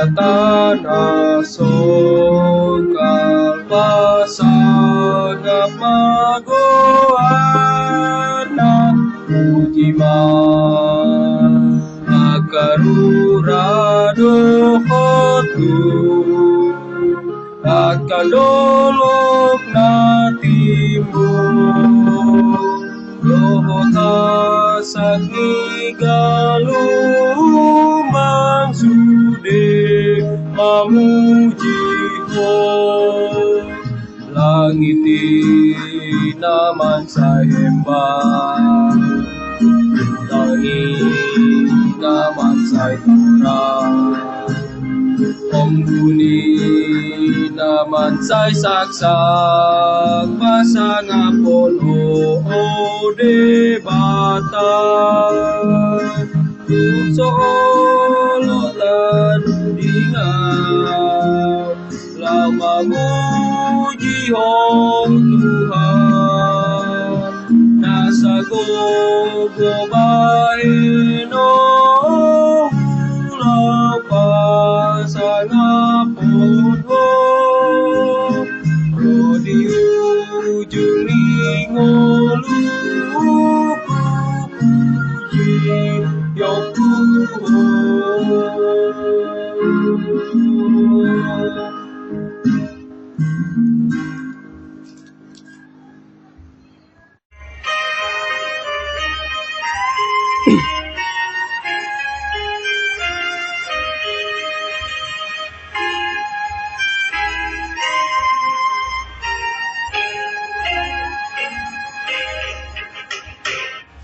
Tanah sokal pasagap magoana ujiman akarurado hotu akadolok natimu lohota sakni galumang sude mamuji ho langiti naman sa hembang langit naman sa turang penghuni naman sa saksak pasangapon o debatan solotan dingaw lang mamuji ho Tuhan nasa gogo bahino ulang pasangapon ho di ujung lingolu puji yang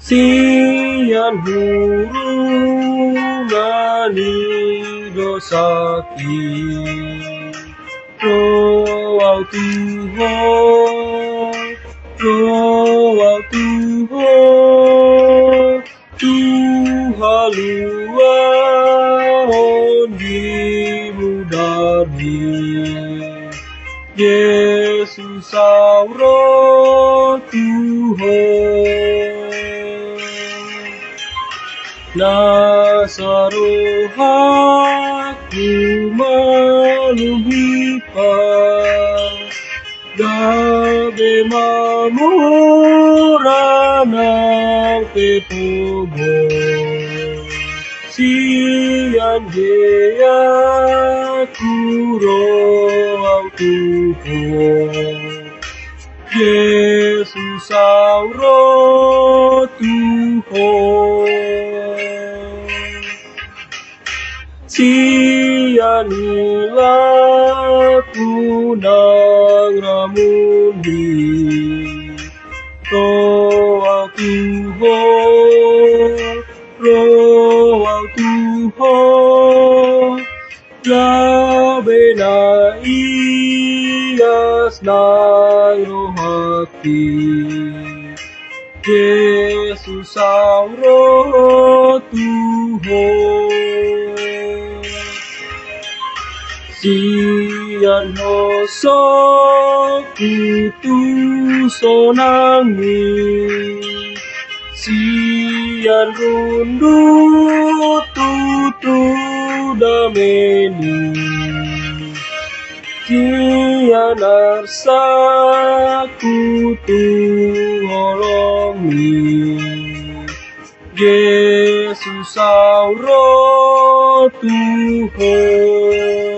sian hurungani dosaki roau Tuhan Tuhan luar di mudani Yesus auro Tuhan nasaruhaku maluhipa dabe mamuranang pepogo sian jaya kuro ang Tuhan Yesus auro Tuhan sian ilaku nang ramundi roa Tuhan labe na iyas nang rohaki Yesus auro Tuhan sian hosok itu sonangi sian rundu tutu dameni sian arsaku tu holongi Yesus auro Tuhan